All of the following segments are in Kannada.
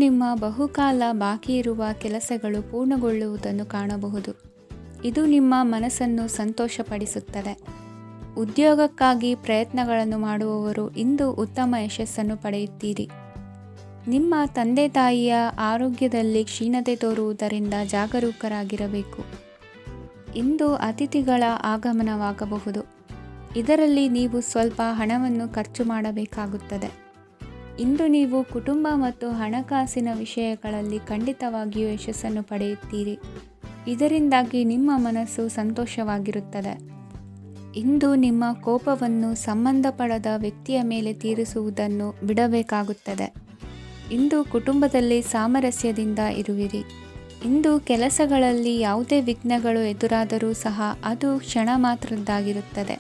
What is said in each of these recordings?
ನಿಮ್ಮ ಬಹುಕಾಲ ಬಾಕಿ ಇರುವ ಕೆಲಸಗಳು ಪೂರ್ಣಗೊಳ್ಳುವುದನ್ನು ಕಾಣಬಹುದು. ಇದು ನಿಮ್ಮ ಮನಸ್ಸನ್ನು ಸಂತೋಷಪಡಿಸುತ್ತದೆ. ಉದ್ಯೋಗಕ್ಕಾಗಿ ಪ್ರಯತ್ನಗಳನ್ನು ಮಾಡುವವರು ಇಂದು ಉತ್ತಮ ಯಶಸ್ಸನ್ನು ಪಡೆಯುತ್ತೀರಿ. ನಿಮ್ಮ ತಂದೆ ತಾಯಿಯ ಆರೋಗ್ಯದಲ್ಲಿ ಕ್ಷೀಣತೆ ತೋರುವುದರಿಂದ ಜಾಗರೂಕರಾಗಿರಬೇಕು. ಇಂದು ಅತಿಥಿಗಳ ಆಗಮನವಾಗಬಹುದು. ಇದರಲ್ಲಿ ನೀವು ಸ್ವಲ್ಪ ಹಣವನ್ನು ಖರ್ಚು ಮಾಡಬೇಕಾಗುತ್ತದೆ. ಇಂದು ನೀವು ಕುಟುಂಬ ಮತ್ತು ಹಣಕಾಸಿನ ವಿಷಯಗಳಲ್ಲಿ ಖಂಡಿತವಾಗಿಯೂ ಯಶಸ್ಸನ್ನು ಪಡೆಯುತ್ತೀರಿ. ಇದರಿಂದಾಗಿ ನಿಮ್ಮ ಮನಸ್ಸು ಸಂತೋಷವಾಗಿರುತ್ತದೆ. ಇಂದು ನಿಮ್ಮ ಕೋಪವನ್ನು ಸಂಬಂಧಪಡದ ವ್ಯಕ್ತಿಯ ಮೇಲೆ ತೀರಿಸುವುದನ್ನು ಬಿಡಬೇಕಾಗುತ್ತದೆ. ಇಂದು ಕುಟುಂಬದಲ್ಲಿ ಸಾಮರಸ್ಯದಿಂದ ಇರುವಿರಿ. ಇಂದು ಕೆಲಸಗಳಲ್ಲಿ ಯಾವುದೇ ವಿಘ್ನಗಳು ಎದುರಾದರೂ ಸಹ ಅದು ಕ್ಷಣ ಮಾತ್ರದ್ದಾಗಿರುತ್ತದೆ.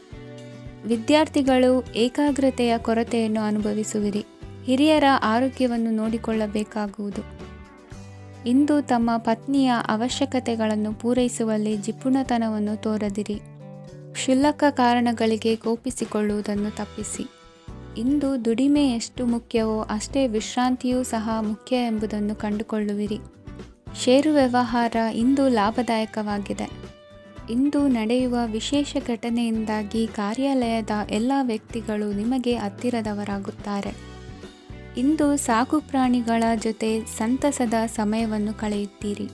ವಿದ್ಯಾರ್ಥಿಗಳು ಏಕಾಗ್ರತೆಯ ಕೊರತೆಯನ್ನು ಅನುಭವಿಸುವಿರಿ. ಹಿರಿಯರ ಆರೋಗ್ಯವನ್ನು ನೋಡಿಕೊಳ್ಳಬೇಕಾಗುವುದು. ಇಂದು ತಮ್ಮ ಪತ್ನಿಯ ಅವಶ್ಯಕತೆಗಳನ್ನು ಪೂರೈಸುವಲ್ಲಿ ಜಿಪುಣತನವನ್ನು ತೋರದಿರಿ. ಕ್ಷುಲ್ಲಕ ಕಾರಣಗಳಿಗೆ ಕೋಪಿಸಿಕೊಳ್ಳುವುದನ್ನು ತಪ್ಪಿಸಿ. ಇಂದು ದುಡಿಮೆ ಎಷ್ಟು ಮುಖ್ಯವೋ ಅಷ್ಟೇ ವಿಶ್ರಾಂತಿಯೂ ಸಹ ಮುಖ್ಯ ಎಂಬುದನ್ನು ಕಂಡುಕೊಳ್ಳುವಿರಿ. ಷೇರು ವ್ಯವಹಾರ ಇಂದು ಲಾಭದಾಯಕವಾಗಿದೆ. ಇಂದು ನಡೆಯುವ ವಿಶೇಷ ಘಟನೆಯಿಂದಾಗಿ ಕಾರ್ಯಾಲಯದ ಎಲ್ಲ ವ್ಯಕ್ತಿಗಳು ನಿಮಗೆ ಹತ್ತಿರದವರಾಗುತ್ತಾರೆ. ಇಂದು ಸಾಕು ಪ್ರಾಣಿಗಳ ಜೊತೆ ಸಂತಸದ ಸಮಯವನ್ನು ಕಳೆಯುತ್ತೀರಿ.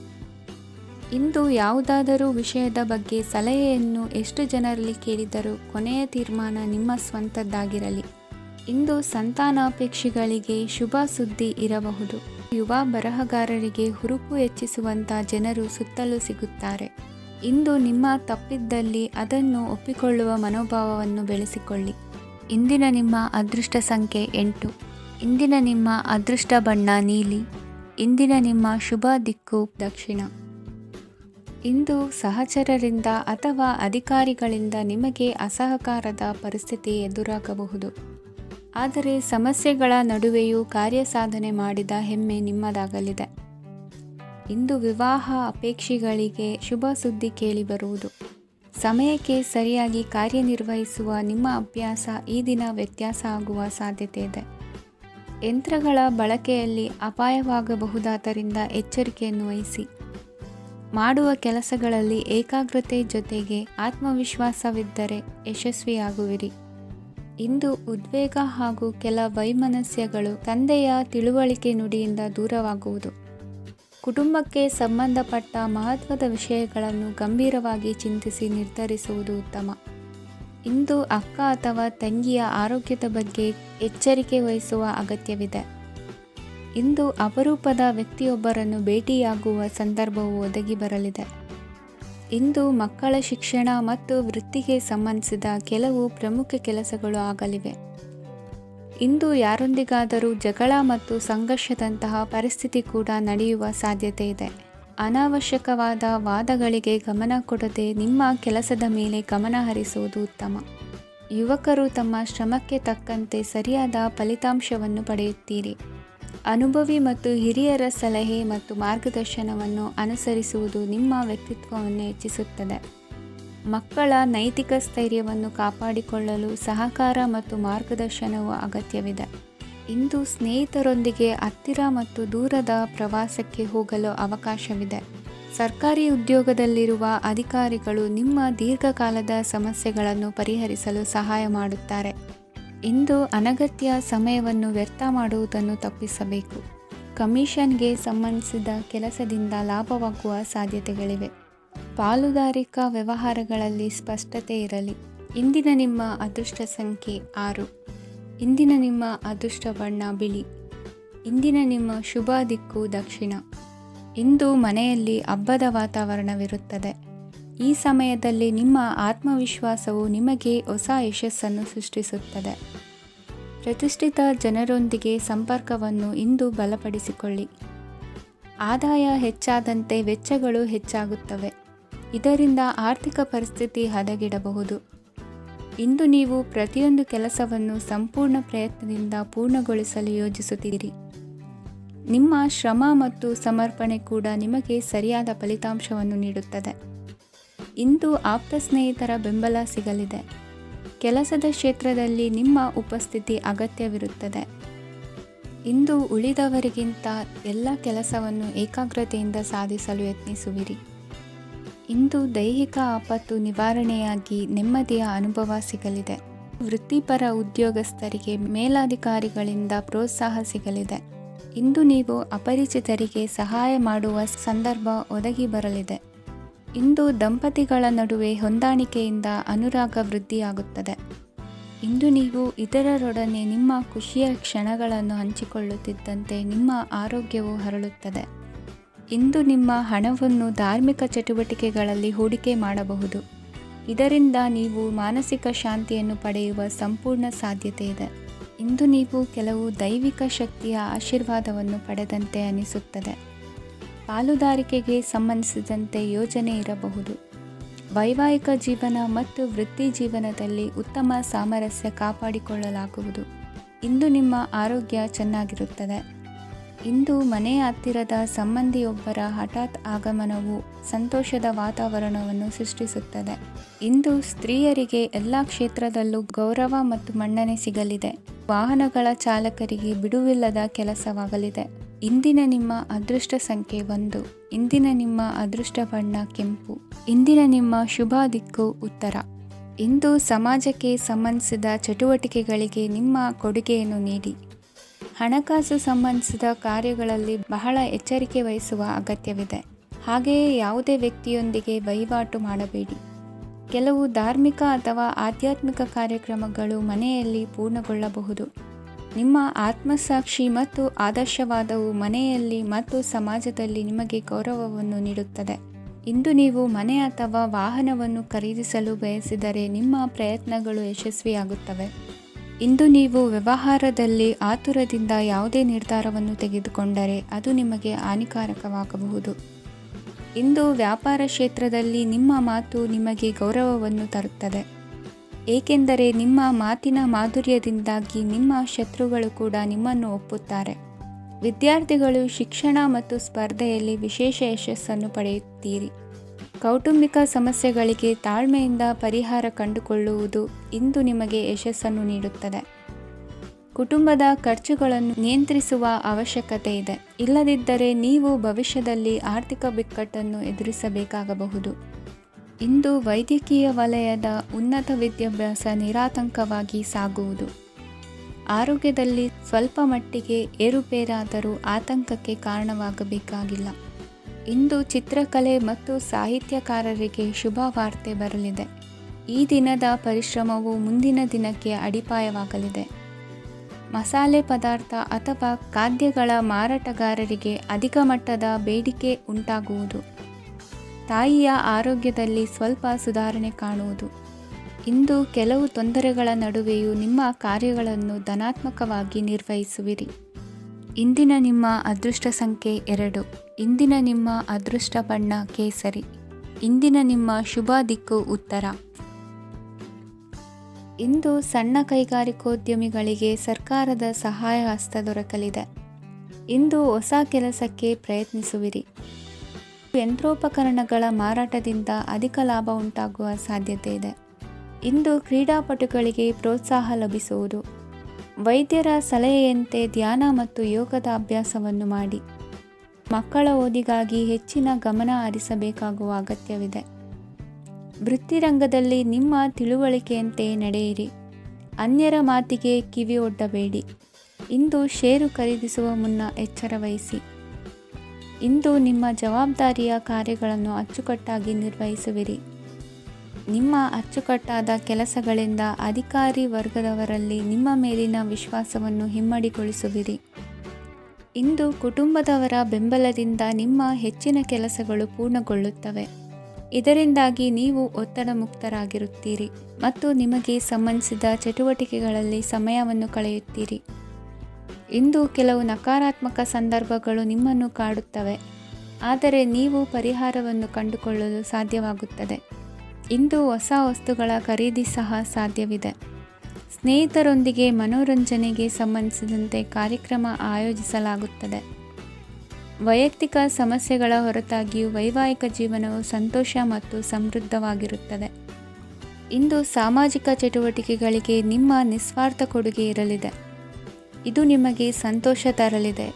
ಇಂದು ಯಾವುದಾದರೂ ವಿಷಯದ ಬಗ್ಗೆ ಸಲಹೆಯನ್ನು ಎಷ್ಟು ಜನರಲ್ಲಿ ಕೇಳಿದರೂ ಕೊನೆಯ ತೀರ್ಮಾನ ನಿಮ್ಮ ಸ್ವಂತದ್ದಾಗಿರಲಿ. ಇಂದು ಸಂತಾನಾಪೇಕ್ಷಿಗಳಿಗೆ ಶುಭ ಸುದ್ದಿ ಇರಬಹುದು. ಯುವ ಬರಹಗಾರರಿಗೆ ಹುರುಪು ಹೆಚ್ಚಿಸುವಂಥ ಜನರು ಸುತ್ತಲೂ ಸಿಗುತ್ತಾರೆ. ಇಂದು ನಿಮ್ಮ ತಪ್ಪಿದ್ದಲ್ಲಿ ಅದನ್ನು ಒಪ್ಪಿಕೊಳ್ಳುವ ಮನೋಭಾವವನ್ನು ಬೆಳೆಸಿಕೊಳ್ಳಿ. ಇಂದಿನ ನಿಮ್ಮ ಅದೃಷ್ಟ ಸಂಖ್ಯೆ 8. ಇಂದಿನ ನಿಮ್ಮ ಅದೃಷ್ಟ ಬಣ್ಣ ನೀಲಿ. ಇಂದಿನ ನಿಮ್ಮ ಶುಭ ದಿಕ್ಕು ದಕ್ಷಿಣ. ಇಂದು ಸಹಚರರಿಂದ ಅಥವಾ ಅಧಿಕಾರಿಗಳಿಂದ ನಿಮಗೆ ಅಸಹಕಾರದ ಪರಿಸ್ಥಿತಿ ಎದುರಾಗಬಹುದು. ಆದರೆ ಸಮಸ್ಯೆಗಳ ನಡುವೆಯೂ ಕಾರ್ಯಸಾಧನೆ ಮಾಡಿದ ಹೆಮ್ಮೆ ನಿಮ್ಮದಾಗಲಿದೆ. ಇಂದು ವಿವಾಹ ಅಪೇಕ್ಷಿಗಳಿಗೆ ಶುಭ ಸುದ್ದಿ ಕೇಳಿಬರುವುದು. ಸಮಯಕ್ಕೆ ಸರಿಯಾಗಿ ಕಾರ್ಯನಿರ್ವಹಿಸುವ ನಿಮ್ಮ ಅಭ್ಯಾಸ ಈ ದಿನ ವ್ಯತ್ಯಾಸ ಆಗುವ ಸಾಧ್ಯತೆ ಇದೆ. ಯಂತ್ರಗಳ ಬಳಕೆಯಲ್ಲಿ ಅಪಾಯವಾಗಬಹುದಾದ್ದರಿಂದ ಎಚ್ಚರಿಕೆಯನ್ನು ವಹಿಸಿ. ಮಾಡುವ ಕೆಲಸಗಳಲ್ಲಿ ಏಕಾಗ್ರತೆ ಜೊತೆಗೆ ಆತ್ಮವಿಶ್ವಾಸವಿದ್ದರೆ ಯಶಸ್ವಿಯಾಗುವಿರಿ. ಇಂದು ಉದ್ವೇಗ ಹಾಗೂ ಕೆಲ ವೈಮನಸ್ಯಗಳು ತಂದೆಯ ತಿಳುವಳಿಕೆ ನುಡಿಯಿಂದ ದೂರವಾಗುವುದು. ಕುಟುಂಬಕ್ಕೆ ಸಂಬಂಧಪಟ್ಟ ಮಹತ್ವದ ವಿಷಯಗಳನ್ನು ಗಂಭೀರವಾಗಿ ಚಿಂತಿಸಿ ನಿರ್ಧರಿಸುವುದು ಉತ್ತಮ. ಇಂದು ಅಕ್ಕ ಅಥವಾ ತಂಗಿಯ ಆರೋಗ್ಯದ ಬಗ್ಗೆ ಎಚ್ಚರಿಕೆ ವಹಿಸುವ ಅಗತ್ಯವಿದೆ. ಇಂದು ಅಪರೂಪದ ವ್ಯಕ್ತಿಯೊಬ್ಬರನ್ನು ಭೇಟಿಯಾಗುವ ಸಂದರ್ಭವು ಒದಗಿ ಬರಲಿದೆ. ಇಂದು ಮಕ್ಕಳ ಶಿಕ್ಷಣ ಮತ್ತು ವೃತ್ತಿಗೆ ಸಂಬಂಧಿಸಿದ ಕೆಲವು ಪ್ರಮುಖ ಕೆಲಸಗಳು ಆಗಲಿವೆ. ಇಂದು ಯಾರೊಂದಿಗಾದರೂ ಜಗಳ ಮತ್ತು ಸಂಘರ್ಷದಂತಹ ಪರಿಸ್ಥಿತಿ ಕೂಡ ನಡೆಯುವ ಸಾಧ್ಯತೆ ಇದೆ. ಅನಾವಶ್ಯಕವಾದ ವಾದಗಳಿಗೆ ಗಮನ ಕೊಡದೆ ನಿಮ್ಮ ಕೆಲಸದ ಮೇಲೆ ಗಮನ ಹರಿಸುವುದು ಉತ್ತಮ. ಯುವಕರು ತಮ್ಮ ಶ್ರಮಕ್ಕೆ ತಕ್ಕಂತೆ ಸರಿಯಾದ ಫಲಿತಾಂಶವನ್ನು ಪಡೆಯುತ್ತೀರಿ. ಅನುಭವಿ ಮತ್ತು ಹಿರಿಯರ ಸಲಹೆ ಮತ್ತು ಮಾರ್ಗದರ್ಶನವನ್ನು ಅನುಸರಿಸುವುದು ನಿಮ್ಮ ವ್ಯಕ್ತಿತ್ವವನ್ನು ಹೆಚ್ಚಿಸುತ್ತದೆ. ಮಕ್ಕಳ ನೈತಿಕ ಸ್ಥೈರ್ಯವನ್ನು ಕಾಪಾಡಿಕೊಳ್ಳಲು ಸಹಕಾರ ಮತ್ತು ಮಾರ್ಗದರ್ಶನವು ಅಗತ್ಯವಿದೆ. ಇಂದು ಸ್ನೇಹಿತರೊಂದಿಗೆ ಹತ್ತಿರ ಮತ್ತು ದೂರದ ಪ್ರವಾಸಕ್ಕೆ ಹೋಗಲು ಅವಕಾಶವಿದೆ. ಸರ್ಕಾರಿ ಉದ್ಯೋಗದಲ್ಲಿರುವ ಅಧಿಕಾರಿಗಳು ನಿಮ್ಮ ದೀರ್ಘಕಾಲದ ಸಮಸ್ಯೆಗಳನ್ನು ಪರಿಹರಿಸಲು ಸಹಾಯ ಮಾಡುತ್ತಾರೆ. ಇಂದು ಅನಗತ್ಯ ಸಮಯವನ್ನು ವ್ಯರ್ಥ ಮಾಡುವುದನ್ನು ತಪ್ಪಿಸಬೇಕು. ಕಮಿಷನ್ಗೆ ಸಂಬಂಧಿಸಿದ ಕೆಲಸದಿಂದ ಲಾಭವಾಗುವ ಸಾಧ್ಯತೆಗಳಿವೆ. ಪಾಲುದಾರಿಕಾ ವ್ಯವಹಾರಗಳಲ್ಲಿ ಸ್ಪಷ್ಟತೆ ಇರಲಿ. ಇಂದಿನ ನಿಮ್ಮ ಅದೃಷ್ಟ ಸಂಖ್ಯೆ 6. ಇಂದಿನ ನಿಮ್ಮ ಅದೃಷ್ಟ ಬಣ್ಣ ಬಿಳಿ. ಇಂದಿನ ನಿಮ್ಮ ಶುಭ ದಿಕ್ಕು ದಕ್ಷಿಣ. ಇಂದು ಮನೆಯಲ್ಲಿ ಹಬ್ಬದ ವಾತಾವರಣವಿರುತ್ತದೆ. ಈ ಸಮಯದಲ್ಲಿ ನಿಮ್ಮ ಆತ್ಮವಿಶ್ವಾಸವು ನಿಮಗೆ ಹೊಸ ಯಶಸ್ಸನ್ನು ಸೃಷ್ಟಿಸುತ್ತದೆ. ಪ್ರತಿಷ್ಠಿತ ಜನರೊಂದಿಗೆ ಸಂಪರ್ಕವನ್ನು ಇಂದು ಬಲಪಡಿಸಿಕೊಳ್ಳಿ. ಆದಾಯ ಹೆಚ್ಚಾದಂತೆ ವೆಚ್ಚಗಳು ಹೆಚ್ಚಾಗುತ್ತವೆ. ಇದರಿಂದ ಆರ್ಥಿಕ ಪರಿಸ್ಥಿತಿ ಹದಗೆಡಬಹುದು. ಇಂದು ನೀವು ಪ್ರತಿಯೊಂದು ಕೆಲಸವನ್ನು ಸಂಪೂರ್ಣ ಪ್ರಯತ್ನದಿಂದ ಪೂರ್ಣಗೊಳಿಸಲು ಯೋಜಿಸುತ್ತೀರಿ. ನಿಮ್ಮ ಶ್ರಮ ಮತ್ತು ಸಮರ್ಪಣೆ ಕೂಡ ನಿಮಗೆ ಸರಿಯಾದ ಫಲಿತಾಂಶವನ್ನು ನೀಡುತ್ತದೆ. ಇಂದು ಆಪ್ತ ಸ್ನೇಹಿತರ ಬೆಂಬಲ ಸಿಗಲಿದೆ. ಕೆಲಸದ ಕ್ಷೇತ್ರದಲ್ಲಿ ನಿಮ್ಮ ಉಪಸ್ಥಿತಿ ಅಗತ್ಯವಿರುತ್ತದೆ. ಇಂದು ಉಳಿದವರಿಗಿಂತ ಎಲ್ಲ ಕೆಲಸವನ್ನು ಏಕಾಗ್ರತೆಯಿಂದ ಸಾಧಿಸಲು ಯತ್ನಿಸುವಿರಿ. ಇಂದು ದೈಹಿಕ ಆಪತ್ತು ನಿವಾರಣೆಯಾಗಿ ನೆಮ್ಮದಿಯ ಅನುಭವ ಸಿಗಲಿದೆ. ವೃತ್ತಿಪರ ಉದ್ಯೋಗಸ್ಥರಿಗೆ ಮೇಲಾಧಿಕಾರಿಗಳಿಂದ ಪ್ರೋತ್ಸಾಹ ಸಿಗಲಿದೆ. ಇಂದು ನೀವು ಅಪರಿಚಿತರಿಗೆ ಸಹಾಯ ಮಾಡುವ ಸಂದರ್ಭ ಒದಗಿ ಬರಲಿದೆ. ಇಂದು ದಂಪತಿಗಳ ನಡುವೆ ಹೊಂದಾಣಿಕೆಯಿಂದ ಅನುರಾಗ ವೃದ್ಧಿಯಾಗುತ್ತದೆ. ಇಂದು ನೀವು ಇತರರೊಡನೆ ನಿಮ್ಮ ಖುಷಿಯ ಕ್ಷಣಗಳನ್ನು ಹಂಚಿಕೊಳ್ಳುತ್ತಿದ್ದಂತೆ ನಿಮ್ಮ ಆರೋಗ್ಯವು ಹರಳುತ್ತದೆ. ಇಂದು ನಿಮ್ಮ ಹಣವನ್ನು ಧಾರ್ಮಿಕ ಚಟುವಟಿಕೆಗಳಲ್ಲಿ ಹೂಡಿಕೆ ಮಾಡಬಹುದು. ಇದರಿಂದ ನೀವು ಮಾನಸಿಕ ಶಾಂತಿಯನ್ನು ಪಡೆಯುವ ಸಂಪೂರ್ಣ ಸಾಧ್ಯತೆ ಇದೆ. ಇಂದು ನೀವು ಕೆಲವು ದೈವಿಕ ಶಕ್ತಿಯ ಆಶೀರ್ವಾದವನ್ನು ಪಡೆದಂತೆ ಅನಿಸುತ್ತದೆ. ಪಾಲುದಾರಿಕೆಗೆ ಸಂಬಂಧಿಸಿದಂತೆ ಯೋಜನೆ ಇರಬಹುದು. ವೈವಾಹಿಕ ಜೀವನ ಮತ್ತು ವೃತ್ತಿ ಜೀವನದಲ್ಲಿ ಉತ್ತಮ ಸಾಮರಸ್ಯ ಕಾಪಾಡಿಕೊಳ್ಳಲಾಗುವುದು. ಇಂದು ನಿಮ್ಮ ಆರೋಗ್ಯ ಚೆನ್ನಾಗಿರುತ್ತದೆ. ಇಂದು ಮನೆಯ ಹತ್ತಿರದ ಸಂಬಂಧಿಯೊಬ್ಬರ ಹಠಾತ್ ಆಗಮನವು ಸಂತೋಷದ ವಾತಾವರಣವನ್ನು ಸೃಷ್ಟಿಸುತ್ತದೆ. ಇಂದು ಸ್ತ್ರೀಯರಿಗೆ ಎಲ್ಲ ಕ್ಷೇತ್ರದಲ್ಲೂ ಗೌರವ ಮತ್ತು ಮನ್ನಣೆ ಸಿಗಲಿದೆ. ವಾಹನಗಳ ಚಾಲಕರಿಗೆ ಬಿಡುವಿಲ್ಲದ ಕೆಲಸವಾಗಲಿದೆ. ಇಂದಿನ ನಿಮ್ಮ ಅದೃಷ್ಟ ಸಂಖ್ಯೆ 1. ಇಂದಿನ ನಿಮ್ಮ ಅದೃಷ್ಟ ಬಣ್ಣ ಕೆಂಪು. ಇಂದಿನ ನಿಮ್ಮ ಶುಭ ದಿಕ್ಕು ಉತ್ತರ. ಇಂದು ಸಮಾಜಕ್ಕೆ ಸಂಬಂಧಿಸಿದ ಚಟುವಟಿಕೆಗಳಿಗೆ ನಿಮ್ಮ ಕೊಡುಗೆಯನ್ನು ನೀಡಿ. ಹಣಕಾಸು ಸಂಬಂಧಿಸಿದ ಕಾರ್ಯಗಳಲ್ಲಿ ಬಹಳ ಎಚ್ಚರಿಕೆ ವಹಿಸುವ ಅಗತ್ಯವಿದೆ. ಹಾಗೆಯೇ ಯಾವುದೇ ವ್ಯಕ್ತಿಯೊಂದಿಗೆ ವಹಿವಾಟು ಮಾಡಬೇಡಿ. ಕೆಲವು ಧಾರ್ಮಿಕ ಅಥವಾ ಆಧ್ಯಾತ್ಮಿಕ ಕಾರ್ಯಕ್ರಮಗಳು ಮನೆಯಲ್ಲಿ ಪೂರ್ಣಗೊಳ್ಳಬಹುದು. ನಿಮ್ಮ ಆತ್ಮಸಾಕ್ಷಿ ಮತ್ತು ಆದರ್ಶವಾದವು ಮನೆಯಲ್ಲಿ ಮತ್ತು ಸಮಾಜದಲ್ಲಿ ನಿಮಗೆ ಗೌರವವನ್ನು ನೀಡುತ್ತದೆ. ಇಂದು ನೀವು ಮನೆ ಅಥವಾ ವಾಹನವನ್ನು ಖರೀದಿಸಲು ಬಯಸಿದರೆ ನಿಮ್ಮ ಪ್ರಯತ್ನಗಳು ಯಶಸ್ವಿಯಾಗುತ್ತವೆ. ಇಂದು ನೀವು ವ್ಯವಹಾರದಲ್ಲಿ ಆತುರದಿಂದ ಯಾವುದೇ ನಿರ್ಧಾರವನ್ನು ತೆಗೆದುಕೊಂಡರೆ ಅದು ನಿಮಗೆ ಹಾನಿಕಾರಕವಾಗಬಹುದು. ಇಂದು ವ್ಯಾಪಾರ ಕ್ಷೇತ್ರದಲ್ಲಿ ನಿಮ್ಮ ಮಾತು ನಿಮಗೆ ಗೌರವವನ್ನು ತರುತ್ತದೆ, ಏಕೆಂದರೆ ನಿಮ್ಮ ಮಾತಿನ ಮಾಧುರ್ಯದಿಂದಾಗಿ ನಿಮ್ಮ ಶತ್ರುಗಳು ಕೂಡ ನಿಮ್ಮನ್ನು ಒಪ್ಪುತ್ತಾರೆ. ವಿದ್ಯಾರ್ಥಿಗಳು ಶಿಕ್ಷಣ ಮತ್ತು ಸ್ಪರ್ಧೆಯಲ್ಲಿ ವಿಶೇಷ ಯಶಸ್ಸನ್ನು ಪಡೆಯುತ್ತೀರಿ. ಕೌಟುಂಬಿಕ ಸಮಸ್ಯೆಗಳಿಗೆ ತಾಳ್ಮೆಯಿಂದ ಪರಿಹಾರ ಕಂಡುಕೊಳ್ಳುವುದು ಇಂದು ನಿಮಗೆ ಯಶಸ್ಸನ್ನು ನೀಡುತ್ತದೆ. ಕುಟುಂಬದ ಖರ್ಚುಗಳನ್ನು ನಿಯಂತ್ರಿಸುವ ಅವಶ್ಯಕತೆ ಇದೆ. ಇಲ್ಲದಿದ್ದರೆ ನೀವು ಭವಿಷ್ಯದಲ್ಲಿ ಆರ್ಥಿಕ ಬಿಕ್ಕಟ್ಟನ್ನು ಎದುರಿಸಬೇಕಾಗಬಹುದು. ಇಂದು ವೈದ್ಯಕೀಯ ವಲಯದ ಉನ್ನತ ವಿದ್ಯಾಭ್ಯಾಸ ನಿರಾತಂಕವಾಗಿ ಸಾಗುವುದು. ಆರೋಗ್ಯದಲ್ಲಿ ಸ್ವಲ್ಪ ಮಟ್ಟಿಗೆ ಏರುಪೇರಾದರೂ ಆತಂಕಕ್ಕೆ ಕಾರಣವಾಗಬೇಕಾಗಿಲ್ಲ. ಇಂದು ಚಿತ್ರಕಲೆ ಮತ್ತು ಸಾಹಿತ್ಯಕಾರರಿಗೆ ಶುಭ ವಾರ್ತೆ ಬರಲಿದೆ. ಈ ದಿನದ ಪರಿಶ್ರಮವು ಮುಂದಿನ ದಿನಕ್ಕೆ ಅಡಿಪಾಯವಾಗಲಿದೆ. ಮಸಾಲೆ ಪದಾರ್ಥ ಅಥವಾ ಖಾದ್ಯಗಳ ಮಾರಾಟಗಾರರಿಗೆ ಅಧಿಕ ಮಟ್ಟದ ಬೇಡಿಕೆ ಉಂಟಾಗುವುದು. ತಾಯಿಯ ಆರೋಗ್ಯದಲ್ಲಿ ಸ್ವಲ್ಪ ಸುಧಾರಣೆ ಕಾಣುವುದು. ಇಂದು ಕೆಲವು ತೊಂದರೆಗಳ ನಡುವೆಯೂ ನಿಮ್ಮ ಕಾರ್ಯಗಳನ್ನು ಧನಾತ್ಮಕವಾಗಿ ನಿರ್ವಹಿಸುವಿರಿ. ಇಂದಿನ ನಿಮ್ಮ ಅದೃಷ್ಟ ಸಂಖ್ಯೆ 2. ಇಂದಿನ ನಿಮ್ಮ ಅದೃಷ್ಟ ಬಣ್ಣ ಕೇಸರಿ. ಇಂದಿನ ನಿಮ್ಮ ಶುಭ ದಿಕ್ಕು ಉತ್ತರ. ಇಂದು ಸಣ್ಣ ಕೈಗಾರಿಕೋದ್ಯಮಿಗಳಿಗೆ ಸರ್ಕಾರದ ಸಹಾಯ ಹಸ್ತ ದೊರಕಲಿದೆ. ಇಂದು ಹೊಸ ಕೆಲಸಕ್ಕೆ ಪ್ರಯತ್ನಿಸುವಿರಿ. ಯಂತ್ರೋಪಕರಣಗಳ ಮಾರಾಟದಿಂದ ಅಧಿಕ ಲಾಭ ಉಂಟಾಗುವ ಸಾಧ್ಯತೆ ಇದೆ. ಇಂದು ಕ್ರೀಡಾಪಟುಗಳಿಗೆ ಪ್ರೋತ್ಸಾಹ ಲಭಿಸುವುದು. ವೈದ್ಯರ ಸಲಹೆಯಂತೆ ಧ್ಯಾನ ಮತ್ತು ಯೋಗದ ಅಭ್ಯಾಸವನ್ನು ಮಾಡಿ. ಮಕ್ಕಳ ಓದಿಗಾಗಿ ಹೆಚ್ಚಿನ ಗಮನ ಹರಿಸಬೇಕಾಗುವ ಅಗತ್ಯವಿದೆ. ವೃತ್ತಿರಂಗದಲ್ಲಿ ನಿಮ್ಮ ತಿಳುವಳಿಕೆಯಂತೆ ನಡೆಯಿರಿ. ಅನ್ಯರ ಮಾತಿಗೆ ಕಿವಿ ಒಡ್ಡಬೇಡಿ. ಇಂದು ಷೇರು ಖರೀದಿಸುವ ಮುನ್ನ ಎಚ್ಚರ ವಹಿಸಿ. ಇಂದು ನಿಮ್ಮ ಜವಾಬ್ದಾರಿಯ ಕಾರ್ಯಗಳನ್ನು ಅಚ್ಚುಕಟ್ಟಾಗಿ ನಿರ್ವಹಿಸುವಿರಿ. ನಿಮ್ಮ ಅಚ್ಚುಕಟ್ಟಾದ ಕೆಲಸಗಳಿಂದ ಅಧಿಕಾರಿ ವರ್ಗದವರಲ್ಲಿ ನಿಮ್ಮ ಮೇಲಿನ ವಿಶ್ವಾಸವನ್ನು ಇಮ್ಮಡಿಗೊಳಿಸುವಿರಿ. ಇಂದು ಕುಟುಂಬದವರ ಬೆಂಬಲದಿಂದ ನಿಮ್ಮ ಹೆಚ್ಚಿನ ಕೆಲಸಗಳು ಪೂರ್ಣಗೊಳ್ಳುತ್ತವೆ. ಇದರಿಂದಾಗಿ ನೀವು ಒತ್ತಡ ಮುಕ್ತರಾಗಿರುತ್ತೀರಿ ಮತ್ತು ನಿಮಗೆ ಸಂಬಂಧಿಸಿದ ಚಟುವಟಿಕೆಗಳಲ್ಲಿ ಸಮಯವನ್ನು ಕಳೆಯುತ್ತೀರಿ. ಇಂದು ಕೆಲವು ನಕಾರಾತ್ಮಕ ಸಂದರ್ಭಗಳು ನಿಮ್ಮನ್ನು ಕಾಡುತ್ತವೆ, ಆದರೆ ನೀವು ಪರಿಹಾರವನ್ನು ಕಂಡುಕೊಳ್ಳಲು ಸಾಧ್ಯವಾಗುತ್ತದೆ. ಇಂದು ಹೊಸ ವಸ್ತುಗಳ ಖರೀದಿ ಸಹ ಸಾಧ್ಯವಿದೆ. ಸ್ನೇಹಿತರೊಂದಿಗೆ ಮನೋರಂಜನೆಗೆ ಸಂಬಂಧಿಸಿದಂತೆ ಕಾರ್ಯಕ್ರಮ ಆಯೋಜಿಸಲಾಗುತ್ತದೆ. ವೈಯಕ್ತಿಕ ಸಮಸ್ಯೆಗಳ ಹೊರತಾಗಿಯೂ ವೈವಾಹಿಕ ಜೀವನವು ಸಂತೋಷ ಮತ್ತು ಸಮೃದ್ಧವಾಗಿರುತ್ತದೆ. ಇಂದು ಸಾಮಾಜಿಕ ಚಟುವಟಿಕೆಗಳಿಗೆ ನಿಮ್ಮ ನಿಸ್ವಾರ್ಥ ಕೊಡುಗೆ ಇರಲಿದೆ. ಇದು ನಿಮಗೆ ಸಂತೋಷ ತರಲಿದೆ.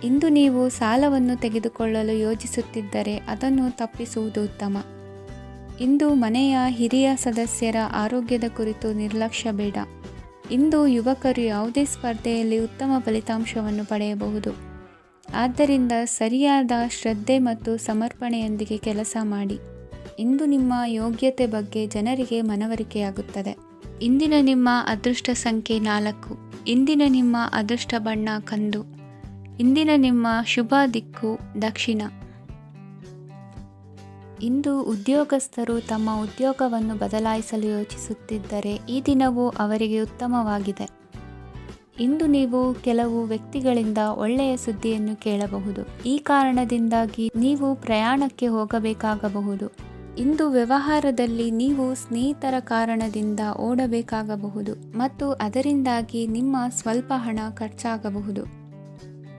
ಇಂದು ನೀವು ಸಾಲವನ್ನು ತೆಗೆದುಕೊಳ್ಳಲು ಯೋಜಿಸುತ್ತಿದ್ದರೆ ಅದನ್ನು ತಪ್ಪಿಸುವುದು ಉತ್ತಮ. ಇಂದು ಮನೆಯ ಹಿರಿಯ ಸದಸ್ಯರ ಆರೋಗ್ಯದ ಕುರಿತು ನಿರ್ಲಕ್ಷ್ಯ ಬೇಡ. ಇಂದು ಯುವಕರು ಯಾವುದೇ ಸ್ಪರ್ಧೆಯಲ್ಲಿ ಉತ್ತಮ ಫಲಿತಾಂಶವನ್ನು ಪಡೆಯಬಹುದು. ಆದ್ದರಿಂದ ಸರಿಯಾದ ಶ್ರದ್ಧೆ ಮತ್ತು ಸಮರ್ಪಣೆಯೊಂದಿಗೆ ಕೆಲಸ ಮಾಡಿ. ಇಂದು ನಿಮ್ಮ ಯೋಗ್ಯತೆ ಬಗ್ಗೆ ಜನರಿಗೆ ಮನವರಿಕೆಯಾಗುತ್ತದೆ. ಇಂದಿನ ನಿಮ್ಮ ಅದೃಷ್ಟ ಸಂಖ್ಯೆ 4. ಇಂದಿನ ನಿಮ್ಮ ಅದೃಷ್ಟ ಬಣ್ಣ ಕಂದು. ಇಂದಿನ ನಿಮ್ಮ ಶುಭ ದಿಕ್ಕು ದಕ್ಷಿಣ. ಇಂದು ಉದ್ಯೋಗಸ್ಥರು ತಮ್ಮ ಉದ್ಯೋಗವನ್ನು ಬದಲಾಯಿಸಲು ಯೋಚಿಸುತ್ತಿದ್ದರೆ ಈ ದಿನವೂ ಅವರಿಗೆ ಉತ್ತಮವಾಗಿದೆ. ಇಂದು ನೀವು ಕೆಲವು ವ್ಯಕ್ತಿಗಳಿಂದ ಒಳ್ಳೆಯ ಸುದ್ದಿಯನ್ನು ಕೇಳಬಹುದು. ಈ ಕಾರಣದಿಂದಾಗಿ ನೀವು ಪ್ರಯಾಣಕ್ಕೆ ಹೋಗಬೇಕಾಗಬಹುದು. ಇಂದು ವ್ಯವಹಾರದಲ್ಲಿ ನೀವು ಸ್ನೇಹಿತರ ಕಾರಣದಿಂದ ಓಡಬೇಕಾಗಬಹುದು ಮತ್ತು ಅದರಿಂದಾಗಿ ನಿಮ್ಮ ಸ್ವಲ್ಪ ಹಣ ಖರ್ಚಾಗಬಹುದು.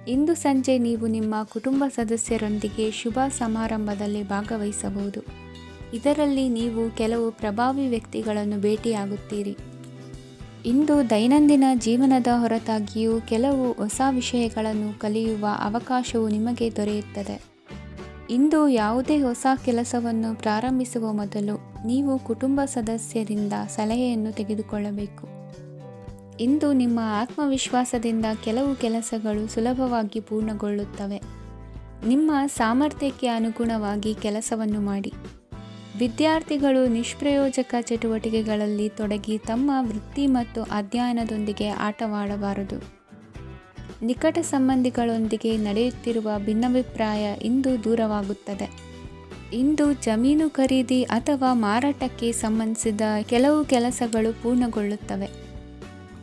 ಇಂದು ಸಂಜೆ ನೀವು ನಿಮ್ಮ ಕುಟುಂಬ ಸದಸ್ಯರೊಂದಿಗೆ ಶುಭ ಸಮಾರಂಭದಲ್ಲಿ ಭಾಗವಹಿಸಬಹುದು. ಇದರಲ್ಲಿ ನೀವು ಕೆಲವು ಪ್ರಭಾವಿ ವ್ಯಕ್ತಿಗಳನ್ನು ಭೇಟಿಯಾಗುತ್ತೀರಿ. ಇಂದು ದೈನಂದಿನ ಜೀವನದ ಹೊರತಾಗಿಯೂ ಕೆಲವು ಹೊಸ ವಿಷಯಗಳನ್ನು ಕಲಿಯುವ ಅವಕಾಶವು ನಿಮಗೆ ದೊರೆಯುತ್ತದೆ. ಇಂದು ಯಾವುದೇ ಹೊಸ ಕೆಲಸವನ್ನು ಪ್ರಾರಂಭಿಸುವ ಮೊದಲು ನೀವು ಕುಟುಂಬ ಸದಸ್ಯರಿಂದ ಸಲಹೆಯನ್ನು ತೆಗೆದುಕೊಳ್ಳಬೇಕು. ಇಂದು ನಿಮ್ಮ ಆತ್ಮವಿಶ್ವಾಸದಿಂದ ಕೆಲವು ಕೆಲಸಗಳು ಸುಲಭವಾಗಿ ಪೂರ್ಣಗೊಳ್ಳುತ್ತವೆ. ನಿಮ್ಮ ಸಾಮರ್ಥ್ಯಕ್ಕೆ ಅನುಗುಣವಾಗಿ ಕೆಲಸವನ್ನು ಮಾಡಿ. ವಿದ್ಯಾರ್ಥಿಗಳು ನಿಷ್ಪ್ರಯೋಜಕ ಚಟುವಟಿಕೆಗಳಲ್ಲಿ ತೊಡಗಿ ತಮ್ಮ ವೃತ್ತಿ ಮತ್ತು ಅಧ್ಯಯನದೊಂದಿಗೆ ಆಟವಾಡಬಾರದು. ನಿಕಟ ಸಂಬಂಧಿಗಳೊಂದಿಗೆ ನಡೆಯುತ್ತಿರುವ ಭಿನ್ನಾಭಿಪ್ರಾಯ ಇಂದು ದೂರವಾಗುತ್ತದೆ. ಇಂದು ಜಮೀನು ಖರೀದಿ ಅಥವಾ ಮಾರಾಟಕ್ಕೆ ಸಂಬಂಧಿಸಿದ ಕೆಲವು ಕೆಲಸಗಳು ಪೂರ್ಣಗೊಳ್ಳುತ್ತವೆ.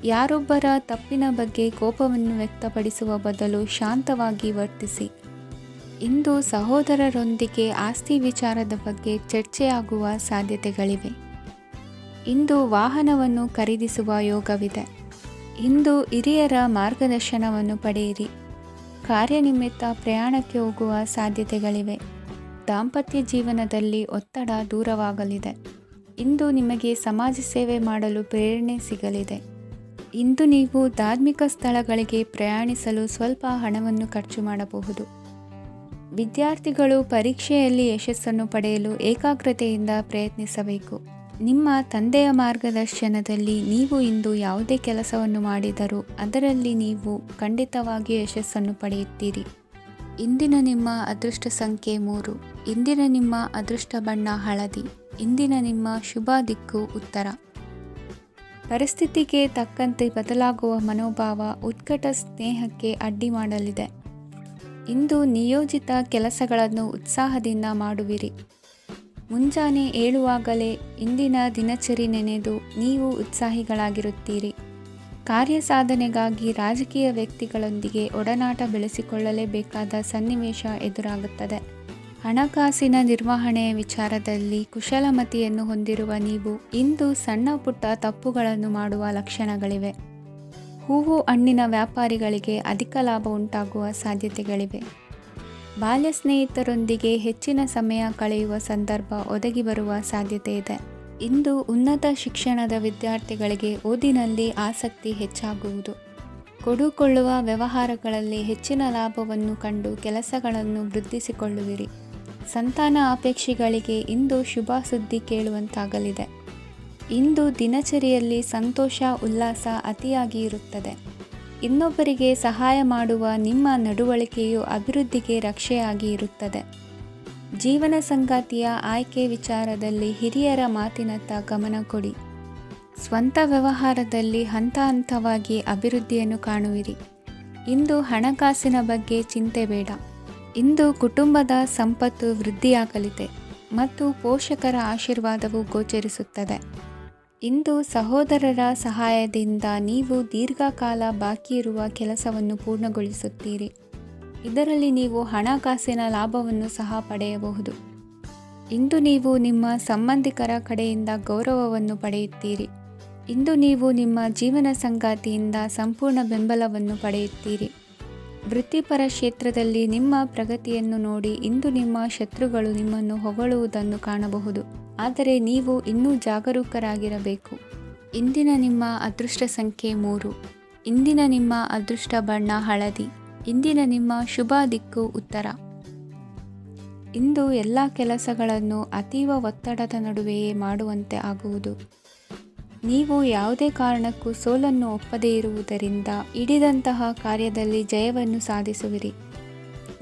ಯಾರೊಬ್ಬರ ತಪ್ಪಿನ ಬಗ್ಗೆ ಕೋಪವನ್ನು ವ್ಯಕ್ತಪಡಿಸುವ ಬದಲು ಶಾಂತವಾಗಿ ವರ್ತಿಸಿ. ಇಂದು ಸಹೋದರರೊಂದಿಗೆ ಆಸ್ತಿ ವಿಚಾರದ ಬಗ್ಗೆ ಚರ್ಚೆಯಾಗುವ ಸಾಧ್ಯತೆಗಳಿವೆ. ಇಂದು ವಾಹನವನ್ನು ಖರೀದಿಸುವ ಯೋಗವಿದೆ. ಇಂದು ಹಿರಿಯರ ಮಾರ್ಗದರ್ಶನವನ್ನು ಪಡೆಯಿರಿ. ಕಾರ್ಯನಿಮಿತ್ತ ಪ್ರಯಾಣಕ್ಕೆ ಹೋಗುವ ಸಾಧ್ಯತೆಗಳಿವೆ. ದಾಂಪತ್ಯ ಜೀವನದಲ್ಲಿ ಒತ್ತಡ ದೂರವಾಗಲಿದೆ. ಇಂದು ನಿಮಗೆ ಸಮಾಜ ಸೇವೆ ಮಾಡಲು ಪ್ರೇರಣೆ ಸಿಗಲಿದೆ. ಇಂದು ನೀವು ಧಾರ್ಮಿಕ ಸ್ಥಳಗಳಿಗೆ ಪ್ರಯಾಣಿಸಲು ಸ್ವಲ್ಪ ಹಣವನ್ನು ಖರ್ಚು ಮಾಡಬಹುದು. ವಿದ್ಯಾರ್ಥಿಗಳು ಪರೀಕ್ಷೆಯಲ್ಲಿ ಯಶಸ್ಸನ್ನು ಪಡೆಯಲು ಏಕಾಗ್ರತೆಯಿಂದ ಪ್ರಯತ್ನಿಸಬೇಕು. ನಿಮ್ಮ ತಂದೆಯ ಮಾರ್ಗದರ್ಶನದಲ್ಲಿ ನೀವು ಇಂದು ಯಾವುದೇ ಕೆಲಸವನ್ನು ಮಾಡಿದರೂ ಅದರಲ್ಲಿ ನೀವು ಖಂಡಿತವಾಗಿಯೂ ಯಶಸ್ಸನ್ನು ಪಡೆಯುತ್ತೀರಿ. ಇಂದಿನ ನಿಮ್ಮ ಅದೃಷ್ಟ ಸಂಖ್ಯೆ 3. ಇಂದಿನ ನಿಮ್ಮ ಅದೃಷ್ಟ ಬಣ್ಣ ಹಳದಿ. ಇಂದಿನ ನಿಮ್ಮ ಶುಭ ದಿಕ್ಕು ಉತ್ತರ. ಪರಿಸ್ಥಿತಿಗೆ ತಕ್ಕಂತೆ ಬದಲಾಗುವ ಮನೋಭಾವ ಉತ್ಕಟ ಸ್ನೇಹಕ್ಕೆ ಅಡ್ಡಿ ಮಾಡಲಿದೆ. ಇಂದು ನಿಯೋಜಿತ ಕೆಲಸಗಳನ್ನು ಉತ್ಸಾಹದಿಂದ ಮಾಡುವಿರಿ. ಮುಂಜಾನೆ ಏಳುವಾಗಲೇ ಇಂದಿನ ದಿನಚರಿ ನೆನೆದು ನೀವು ಉತ್ಸಾಹಿಗಳಾಗಿರುತ್ತೀರಿ. ಕಾರ್ಯಸಾಧನೆಗಾಗಿ ರಾಜಕೀಯ ವ್ಯಕ್ತಿಗಳೊಂದಿಗೆ ಒಡನಾಟ ಬೆಳೆಸಿಕೊಳ್ಳಲೇಬೇಕಾದ ಸನ್ನಿವೇಶ ಎದುರಾಗುತ್ತದೆ. ಹಣಕಾಸಿನ ನಿರ್ವಹಣೆಯ ವಿಚಾರದಲ್ಲಿ ಕುಶಲಮತಿಯನ್ನು ಹೊಂದಿರುವ ನೀವು ಇಂದು ಸಣ್ಣ ಪುಟ್ಟ ತಪ್ಪುಗಳನ್ನು ಮಾಡುವ ಲಕ್ಷಣಗಳಿವೆ. ಹೂವು ಹಣ್ಣಿನ ವ್ಯಾಪಾರಿಗಳಿಗೆ ಅಧಿಕ ಲಾಭ ಉಂಟಾಗುವ ಸಾಧ್ಯತೆಗಳಿವೆ. ಬಾಲ್ಯ ಸ್ನೇಹಿತರೊಂದಿಗೆ ಹೆಚ್ಚಿನ ಸಮಯ ಕಳೆಯುವ ಸಂದರ್ಭ ಒದಗಿ ಬರುವ ಸಾಧ್ಯತೆ ಇದೆ. ಇಂದು ಉನ್ನತ ಶಿಕ್ಷಣದ ವಿದ್ಯಾರ್ಥಿಗಳಿಗೆ ಓದಿನಲ್ಲಿ ಆಸಕ್ತಿ ಹೆಚ್ಚಾಗುವುದು. ಕೊಡುಕೊಳ್ಳುವ ವ್ಯವಹಾರಗಳಲ್ಲಿ ಹೆಚ್ಚಿನ ಲಾಭವನ್ನು ಕಂಡು ಕೆಲಸಗಳನ್ನು ವೃದ್ಧಿಸಿಕೊಳ್ಳುವಿರಿ. ಸಂತಾನ ಅಪೇಕ್ಷಿಗಳಿಗೆ ಇಂದು ಶುಭ ಸುದ್ದಿ ಕೇಳುವಂತಾಗಲಿದೆ. ಇಂದು ದಿನಚರಿಯಲ್ಲಿ ಸಂತೋಷ ಉಲ್ಲಾಸ ಅತಿಯಾಗಿ ಇರುತ್ತದೆ. ಇನ್ನೊಬ್ಬರಿಗೆ ಸಹಾಯ ಮಾಡುವ ನಿಮ್ಮ ನಡವಳಿಕೆಯು ಅಭಿವೃದ್ಧಿಗೆ ರಕ್ಷೆಯಾಗಿ ಇರುತ್ತದೆ. ಜೀವನ ಸಂಗಾತಿಯ ಆಯ್ಕೆ ವಿಚಾರದಲ್ಲಿ ಹಿರಿಯರ ಮಾತಿನತ್ತ ಗಮನ ಕೊಡಿ. ಸ್ವಂತ ವ್ಯವಹಾರದಲ್ಲಿ ಹಂತ ಹಂತವಾಗಿ ಅಭಿವೃದ್ಧಿಯನ್ನು ಕಾಣುವಿರಿ. ಇಂದು ಹಣಕಾಸಿನ ಬಗ್ಗೆ ಚಿಂತೆ ಬೇಡ. ಇಂದು ಕುಟುಂಬದ ಸಂಪತ್ತು ವೃದ್ಧಿಯಾಗಲಿದೆ ಮತ್ತು ಪೋಷಕರ ಆಶೀರ್ವಾದವು ಗೋಚರಿಸುತ್ತದೆ. ಇಂದು ಸಹೋದರರ ಸಹಾಯದಿಂದ ನೀವು ದೀರ್ಘಕಾಲ ಬಾಕಿ ಇರುವ ಕೆಲಸವನ್ನು ಪೂರ್ಣಗೊಳಿಸುತ್ತೀರಿ. ಇದರಲ್ಲಿ ನೀವು ಹಣಕಾಸಿನ ಲಾಭವನ್ನು ಸಹ ಪಡೆಯಬಹುದು. ಇಂದು ನೀವು ನಿಮ್ಮ ಸಂಬಂಧಿಕರ ಕಡೆಯಿಂದ ಗೌರವವನ್ನು ಪಡೆಯುತ್ತೀರಿ. ಇಂದು ನೀವು ನಿಮ್ಮ ಜೀವನ ಸಂಗಾತಿಯಿಂದ ಸಂಪೂರ್ಣ ಬೆಂಬಲವನ್ನು ಪಡೆಯುತ್ತೀರಿ. ವೃತ್ತಿಪರ ಕ್ಷೇತ್ರದಲ್ಲಿ ನಿಮ್ಮ ಪ್ರಗತಿಯನ್ನು ನೋಡಿ ಇಂದು ನಿಮ್ಮ ಶತ್ರುಗಳು ನಿಮ್ಮನ್ನು ಹೊಗಳುವುದನ್ನು ಕಾಣಬಹುದು. ಆದರೆ ನೀವು ಇನ್ನೂ ಜಾಗರೂಕರಾಗಿರಬೇಕು. ಇಂದಿನ ನಿಮ್ಮ ಅದೃಷ್ಟ ಸಂಖ್ಯೆ 3. ಇಂದಿನ ನಿಮ್ಮ ಅದೃಷ್ಟ ಬಣ್ಣ ಹಳದಿ. ಇಂದಿನ ನಿಮ್ಮ ಶುಭ ದಿಕ್ಕು ಉತ್ತರ. ಇಂದು ಎಲ್ಲ ಕೆಲಸಗಳನ್ನು ಅತೀವ ಒತ್ತಡದ ನಡುವೆಯೇ ಮಾಡುವಂತೆ ಆಗುವುದು. ನೀವು ಯಾವುದೇ ಕಾರಣಕ್ಕೂ ಸೋಲನ್ನು ಒಪ್ಪದೇ ಇರುವುದರಿಂದ ಹಿಡಿದಂತಹ ಕಾರ್ಯದಲ್ಲಿ ಜಯವನ್ನು ಸಾಧಿಸುವಿರಿ.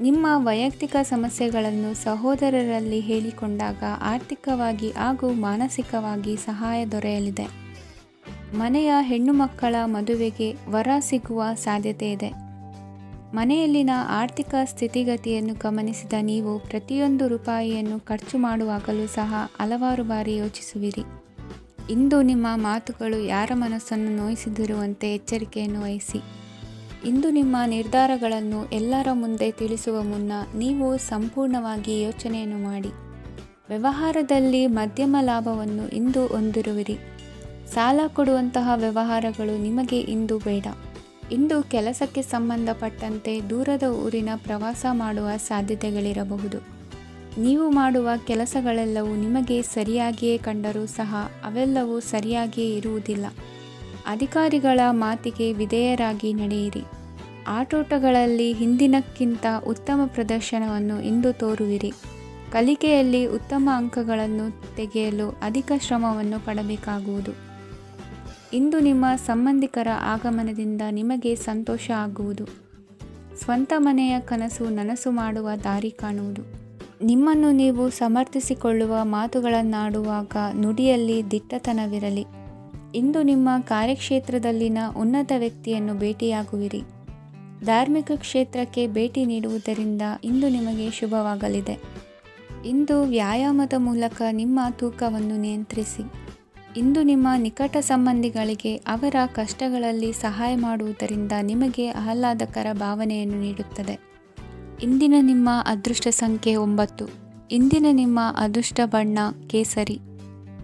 ನಿಮ್ಮ ವೈಯಕ್ತಿಕ ಸಮಸ್ಯೆಗಳನ್ನು ಸಹೋದರರಲ್ಲಿ ಹೇಳಿಕೊಂಡಾಗ ಆರ್ಥಿಕವಾಗಿ ಹಾಗೂ ಮಾನಸಿಕವಾಗಿ ಸಹಾಯ ದೊರೆಯಲಿದೆ. ಮನೆಯ ಹೆಣ್ಣು ಮಕ್ಕಳ ಮದುವೆಗೆ ವರ ಸಿಗುವ ಸಾಧ್ಯತೆ ಇದೆ. ಮನೆಯಲ್ಲಿನ ಆರ್ಥಿಕ ಸ್ಥಿತಿಗತಿಯನ್ನು ಗಮನಿಸಿದ ನೀವು ಪ್ರತಿಯೊಂದು ರೂಪಾಯಿಯನ್ನು ಖರ್ಚು ಮಾಡುವಾಗಲೂ ಸಹ ಹಲವಾರು ಬಾರಿ ಯೋಚಿಸುವಿರಿ. ಇಂದು ನಿಮ್ಮ ಮಾತುಗಳು ಯಾರ ಮನಸ್ಸನ್ನು ನೋಯಿಸದಿರುವಂತೆ ಎಚ್ಚರಿಕೆಯನ್ನು ವಹಿಸಿ. ಇಂದು ನಿಮ್ಮ ನಿರ್ಧಾರಗಳನ್ನು ಎಲ್ಲರ ಮುಂದೆ ತಿಳಿಸುವ ಮುನ್ನ ನೀವು ಸಂಪೂರ್ಣವಾಗಿ ಯೋಚನೆಯನ್ನು ಮಾಡಿ. ವ್ಯವಹಾರದಲ್ಲಿ ಮಧ್ಯಮ ಲಾಭವನ್ನು ಇಂದು ಹೊಂದಿರುವಿರಿ. ಸಾಲ ಕೊಡುವಂತಹ ವ್ಯವಹಾರಗಳು ನಿಮಗೆ ಇಂದು ಬೇಡ. ಇಂದು ಕೆಲಸಕ್ಕೆ ಸಂಬಂಧಪಟ್ಟಂತೆ ದೂರದ ಊರಿನ ಪ್ರವಾಸ ಮಾಡುವ ಸಾಧ್ಯತೆಗಳಿರಬಹುದು. ನೀವು ಮಾಡುವ ಕೆಲಸಗಳೆಲ್ಲವೂ ನಿಮಗೆ ಸರಿಯಾಗಿಯೇ ಕಂಡರೂ ಸಹ ಅವೆಲ್ಲವೂ ಸರಿಯಾಗಿಯೇ ಇರುವುದಿಲ್ಲ. ಅಧಿಕಾರಿಗಳ ಮಾತಿಗೆ ವಿಧೇಯರಾಗಿ ನಡೆಯಿರಿ. ಆಟೋಟಗಳಲ್ಲಿ ಹಿಂದಿನಕ್ಕಿಂತ ಉತ್ತಮ ಪ್ರದರ್ಶನವನ್ನು ಇಂದು ತೋರುವಿರಿ. ಕಲಿಕೆಯಲ್ಲಿ ಉತ್ತಮ ಅಂಕಗಳನ್ನು ತೆಗೆಯಲು ಅಧಿಕ ಶ್ರಮವನ್ನು ಪಡಬೇಕಾಗುವುದು. ಇಂದು ನಿಮ್ಮ ಸಂಬಂಧಿಕರ ಆಗಮನದಿಂದ ನಿಮಗೆ ಸಂತೋಷ ಆಗುವುದು. ಸ್ವಂತ ಮನೆಯ ಕನಸು ನನಸು ಮಾಡುವ ದಾರಿ ಕಾಣುವುದು. ನಿಮ್ಮನ್ನು ನೀವು ಸಮರ್ಥಿಸಿಕೊಳ್ಳುವ ಮಾತುಗಳನ್ನಾಡುವಾಗ ನುಡಿಯಲ್ಲಿ ದಿಟ್ಟತನವಿರಲಿ. ಇಂದು ನಿಮ್ಮ ಕಾರ್ಯಕ್ಷೇತ್ರದಲ್ಲಿನ ಉನ್ನತ ವ್ಯಕ್ತಿಯನ್ನು ಭೇಟಿಯಾಗುವಿರಿ. ಧಾರ್ಮಿಕ ಕ್ಷೇತ್ರಕ್ಕೆ ಭೇಟಿ ನೀಡುವುದರಿಂದ ಇಂದು ನಿಮಗೆ ಶುಭವಾಗಲಿದೆ. ಇಂದು ವ್ಯಾಯಾಮದ ಮೂಲಕ ನಿಮ್ಮ ತೂಕವನ್ನು ನಿಯಂತ್ರಿಸಿ. ಇಂದು ನಿಮ್ಮ ನಿಕಟ ಸಂಬಂಧಿಗಳಿಗೆ ಅವರ ಕಷ್ಟಗಳಲ್ಲಿ ಸಹಾಯ ಮಾಡುವುದರಿಂದ ನಿಮಗೆ ಆಹ್ಲಾದಕರ ಭಾವನೆಯನ್ನು ನೀಡುತ್ತದೆ. ಇಂದಿನ ನಿಮ್ಮ ಅದೃಷ್ಟ ಸಂಖ್ಯೆ 9. ಇಂದಿನ ನಿಮ್ಮ ಅದೃಷ್ಟ ಬಣ್ಣ ಕೇಸರಿ.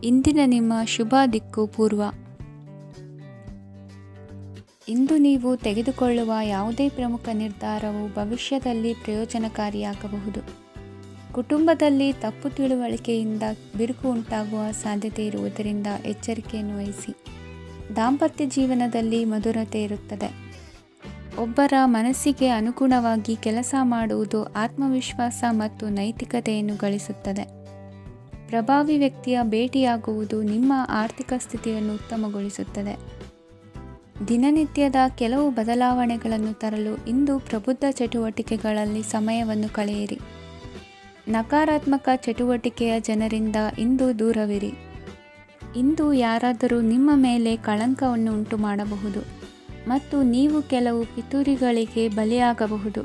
ಇಂದಿನ ನಿಮ್ಮ ಶುಭ ದಿಕ್ಕು ಪೂರ್ವ. ಇಂದು ನೀವು ತೆಗೆದುಕೊಳ್ಳುವ ಯಾವುದೇ ಪ್ರಮುಖ ನಿರ್ಧಾರವು ಭವಿಷ್ಯದಲ್ಲಿ ಪ್ರಯೋಜನಕಾರಿಯಾಗಬಹುದು. ಕುಟುಂಬದಲ್ಲಿ ತಪ್ಪು ತಿಳುವಳಿಕೆಯಿಂದ ಬಿರುಕು ಉಂಟಾಗುವ ಸಾಧ್ಯತೆ ಇರುವುದರಿಂದ ಎಚ್ಚರಿಕೆಯನ್ನು ವಹಿಸಿ. ದಾಂಪತ್ಯ ಜೀವನದಲ್ಲಿ ಮಧುರತೆ ಇರುತ್ತದೆ. ಒಬ್ಬರ ಮನಸ್ಸಿಗೆ ಅನುಗುಣವಾಗಿ ಕೆಲಸ ಮಾಡುವುದು ಆತ್ಮವಿಶ್ವಾಸ ಮತ್ತು ನೈತಿಕತೆಯನ್ನು ಗಳಿಸುತ್ತದೆ. ಪ್ರಭಾವಿ ವ್ಯಕ್ತಿಯ ಭೇಟಿಯಾಗುವುದು ನಿಮ್ಮ ಆರ್ಥಿಕ ಸ್ಥಿತಿಯನ್ನು ಉತ್ತಮಗೊಳಿಸುತ್ತದೆ. ದಿನನಿತ್ಯದ ಕೆಲವು ಬದಲಾವಣೆಗಳನ್ನು ತರಲು ಇಂದು ಪ್ರಬುದ್ಧ ಚಟುವಟಿಕೆಗಳಲ್ಲಿ ಸಮಯವನ್ನು ಕಳೆಯಿರಿ. ನಕಾರಾತ್ಮಕ ಚಟುವಟಿಕೆಯ ಜನರಿಂದ ಇಂದು ದೂರವಿರಿ. ಇಂದು ಯಾರಾದರೂ ನಿಮ್ಮ ಮೇಲೆ ಕಳಂಕವನ್ನು ಉಂಟು ಮಾಡಬಹುದು ಮತ್ತು ನೀವು ಕೆಲವು ಪಿತೂರಿಗಳಿಗೆ ಬಲಿಯಾಗಬಹುದು.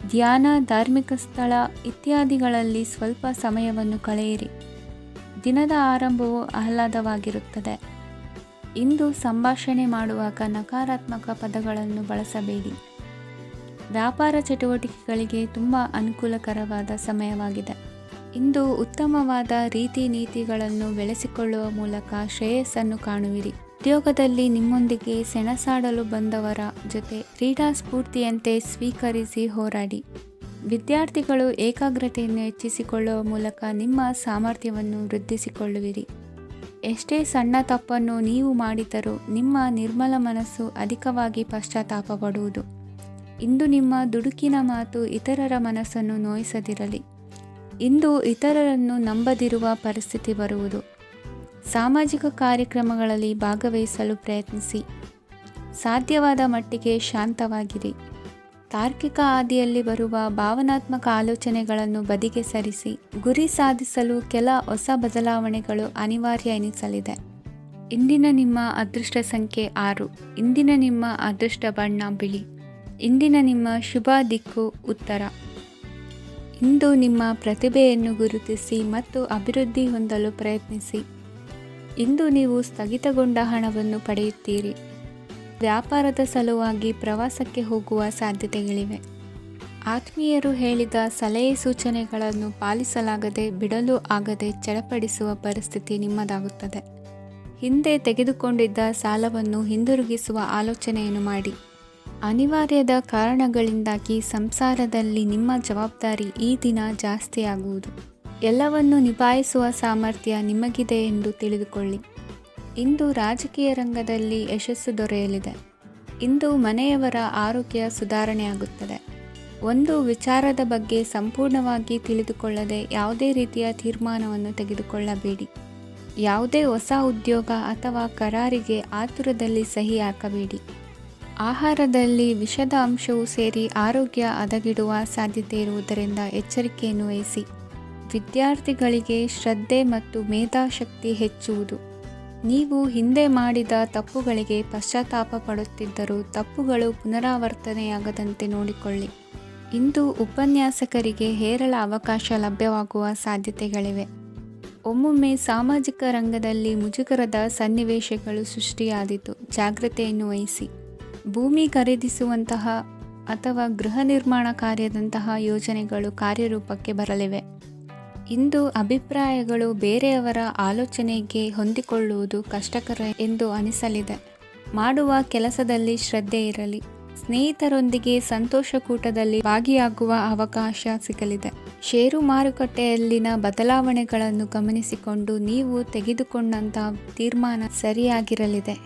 ಧ್ಯಾನ, ಧಾರ್ಮಿಕ ಸ್ಥಳ ಇತ್ಯಾದಿಗಳಲ್ಲಿ ಸ್ವಲ್ಪ ಸಮಯವನ್ನು ಕಳೆಯಿರಿ. ದಿನದ ಆರಂಭವು ಆಹ್ಲಾದವಾಗಿರುತ್ತದೆ. ಇಂದು ಸಂಭಾಷಣೆ ಮಾಡುವಾಗ ನಕಾರಾತ್ಮಕ ಪದಗಳನ್ನು ಬಳಸಬೇಡಿ. ವ್ಯಾಪಾರ ಚಟುವಟಿಕೆಗಳಿಗೆ ತುಂಬ ಅನುಕೂಲಕರವಾದ ಸಮಯವಾಗಿದೆ. ಇಂದು ಉತ್ತಮವಾದ ರೀತಿ ನೀತಿಗಳನ್ನು ಬೆಳೆಸಿಕೊಳ್ಳುವ ಮೂಲಕ ಶ್ರೇಯಸ್ಸನ್ನು ಕಾಣುವಿರಿ. ಉದ್ಯೋಗದಲ್ಲಿ ನಿಮ್ಮೊಂದಿಗೆ ಸೆಣಸಾಡಲು ಬಂದವರ ಜೊತೆ ಕ್ರೀಡಾ ಸ್ಫೂರ್ತಿಯಂತೆ ಸ್ವೀಕರಿಸಿ ಹೋರಾಡಿ. ವಿದ್ಯಾರ್ಥಿಗಳು ಏಕಾಗ್ರತೆಯನ್ನು ಹೆಚ್ಚಿಸಿಕೊಳ್ಳುವ ಮೂಲಕ ನಿಮ್ಮ ಸಾಮರ್ಥ್ಯವನ್ನು ವೃದ್ಧಿಸಿಕೊಳ್ಳುವಿರಿ. ಎಷ್ಟೇ ಸಣ್ಣ ತಪ್ಪನ್ನು ನೀವು ಮಾಡಿದರೂ ನಿಮ್ಮ ನಿರ್ಮಲ ಮನಸ್ಸು ಅಧಿಕವಾಗಿ ಪಶ್ಚಾತ್ತಾಪ ಪಡುವುದು. ಇಂದು ನಿಮ್ಮ ದುಡುಕಿನ ಮಾತು ಇತರರ ಮನಸ್ಸನ್ನು ನೋಯಿಸದಿರಲಿ. ಇಂದು ಇತರರನ್ನು ನಂಬದಿರುವ ಪರಿಸ್ಥಿತಿ ಬರುವುದು. ಸಾಮಾಜಿಕ ಕಾರ್ಯಕ್ರಮಗಳಲ್ಲಿ ಭಾಗವಹಿಸಲು ಪ್ರಯತ್ನಿಸಿ. ಸಾಧ್ಯವಾದ ಮಟ್ಟಿಗೆ ಶಾಂತವಾಗಿರಿ. ತಾರ್ಕಿಕ ಹಾದಿಯಲ್ಲಿ ಬರುವ ಭಾವನಾತ್ಮಕ ಆಲೋಚನೆಗಳನ್ನು ಬದಿಗೆ ಸರಿಸಿ. ಗುರಿ ಸಾಧಿಸಲು ಕೆಲ ಹೊಸ ಬದಲಾವಣೆಗಳು ಅನಿವಾರ್ಯ ಎನಿಸಲಿದೆ. ಇಂದಿನ ನಿಮ್ಮ ಅದೃಷ್ಟ ಸಂಖ್ಯೆ 6. ಇಂದಿನ ನಿಮ್ಮ ಅದೃಷ್ಟ ಬಣ್ಣ ಬಿಳಿ. ಇಂದಿನ ನಿಮ್ಮ ಶುಭ ದಿಕ್ಕು ಉತ್ತರ. ಇಂದು ನಿಮ್ಮ ಪ್ರತಿಭೆಯನ್ನು ಗುರುತಿಸಿ ಮತ್ತು ಅಭಿವೃದ್ಧಿ ಹೊಂದಲು ಪ್ರಯತ್ನಿಸಿ. ಇಂದು ನೀವು ಸ್ಥಗಿತಗೊಂಡ ಹಣವನ್ನು ಪಡೆಯುತ್ತೀರಿ. ವ್ಯಾಪಾರದ ಸಲುವಾಗಿ ಪ್ರವಾಸಕ್ಕೆ ಹೋಗುವ ಸಾಧ್ಯತೆಗಳಿವೆ. ಆತ್ಮೀಯರು ಹೇಳಿದ ಸಲಹೆ ಸೂಚನೆಗಳನ್ನು ಪಾಲಿಸಲಾಗದೆ ಬಿಡಲು ಆಗದೆ ಚಡಪಡಿಸುವ ಪರಿಸ್ಥಿತಿ ನಿಮ್ಮದಾಗುತ್ತದೆ. ಹಿಂದೆ ತೆಗೆದುಕೊಂಡಿದ್ದ ಸಾಲವನ್ನು ಹಿಂದಿರುಗಿಸುವ ಆಲೋಚನೆಯನ್ನು ಮಾಡಿ. ಅನಿವಾರ್ಯದ ಕಾರಣಗಳಿಂದಾಗಿ ಸಂಸಾರದಲ್ಲಿ ನಿಮ್ಮ ಜವಾಬ್ದಾರಿ ಈ ದಿನ ಜಾಸ್ತಿಯಾಗುವುದು. ಎಲ್ಲವನ್ನು ನಿಭಾಯಿಸುವ ಸಾಮರ್ಥ್ಯ ನಿಮಗಿದೆ ಎಂದು ತಿಳಿದುಕೊಳ್ಳಿ. ಇಂದು ರಾಜಕೀಯ ರಂಗದಲ್ಲಿ ಯಶಸ್ಸು ದೊರೆಯಲಿದೆ. ಇಂದು ಮನೆಯವರ ಆರೋಗ್ಯ ಸುಧಾರಣೆಯಾಗುತ್ತದೆ. ಒಂದು ವಿಚಾರದ ಬಗ್ಗೆ ಸಂಪೂರ್ಣವಾಗಿ ತಿಳಿದುಕೊಳ್ಳದೆ ಯಾವುದೇ ರೀತಿಯ ತೀರ್ಮಾನವನ್ನು ತೆಗೆದುಕೊಳ್ಳಬೇಡಿ. ಯಾವುದೇ ಹೊಸ ಉದ್ಯೋಗ ಅಥವಾ ಕರಾರಿಗೆ ಆತುರದಲ್ಲಿ ಸಹಿ ಹಾಕಬೇಡಿ. ಆಹಾರದಲ್ಲಿ ವಿಷದ ಅಂಶವು ಸೇರಿ ಆರೋಗ್ಯ ಹದಗೆಡುವ ಸಾಧ್ಯತೆ ಇರುವುದರಿಂದ ಎಚ್ಚರಿಕೆಯನ್ನು ವಹಿಸಿ. ವಿದ್ಯಾರ್ಥಿಗಳಿಗೆ ಶ್ರದ್ಧೆ ಮತ್ತು ಮೇಧಾಶಕ್ತಿ ಹೆಚ್ಚುವುದು. ನೀವು ಹಿಂದೆ ಮಾಡಿದ ತಪ್ಪುಗಳಿಗೆ ಪಶ್ಚಾತ್ತಾಪ ಪಡುತ್ತಿದ್ದರೂ ತಪ್ಪುಗಳು ಪುನರಾವರ್ತನೆಯಾಗದಂತೆ ನೋಡಿಕೊಳ್ಳಿ. ಇಂದು ಉಪನ್ಯಾಸಕರಿಗೆ ಹೇರಳ ಅವಕಾಶ ಲಭ್ಯವಾಗುವ ಸಾಧ್ಯತೆಗಳಿವೆ. ಒಮ್ಮೊಮ್ಮೆ ಸಾಮಾಜಿಕ ರಂಗದಲ್ಲಿ ಮುಜುಗರದ ಸನ್ನಿವೇಶಗಳು ಸೃಷ್ಟಿಯಾದೀತು. ಜಾಗ್ರತೆಯನ್ನು ವಹಿಸಿ. ಭೂಮಿ ಖರೀದಿಸುವಂತಹ ಅಥವಾ ಗೃಹ ನಿರ್ಮಾಣ ಕಾರ್ಯದಂತಹ ಯೋಜನೆಗಳು ಕಾರ್ಯರೂಪಕ್ಕೆ ಬರಲಿವೆ. ಇಂದು ಅಭಿಪ್ರಾಯಗಳು ಬೇರೆಯವರ ಆಲೋಚನೆಗೆ ಹೊಂದಿಕೊಳ್ಳುವುದು ಕಷ್ಟಕರ ಎಂದು ಅನಿಸಲಿದೆ. ಮಾಡುವ ಕೆಲಸದಲ್ಲಿ ಶ್ರದ್ಧೆ ಇರಲಿ. ಸ್ನೇಹಿತರೊಂದಿಗೆ ಸಂತೋಷಕೂಟದಲ್ಲಿ ಭಾಗಿಯಾಗುವ ಅವಕಾಶ ಸಿಗಲಿದೆ. ಷೇರು ಮಾರುಕಟ್ಟೆಯಲ್ಲಿನ ಬದಲಾವಣೆಗಳನ್ನು ಗಮನಿಸಿಕೊಂಡು ನೀವು ತೆಗೆದುಕೊಂಡಂತಹ ತೀರ್ಮಾನ ಸರಿಯಾಗಿರಲಿದೆ.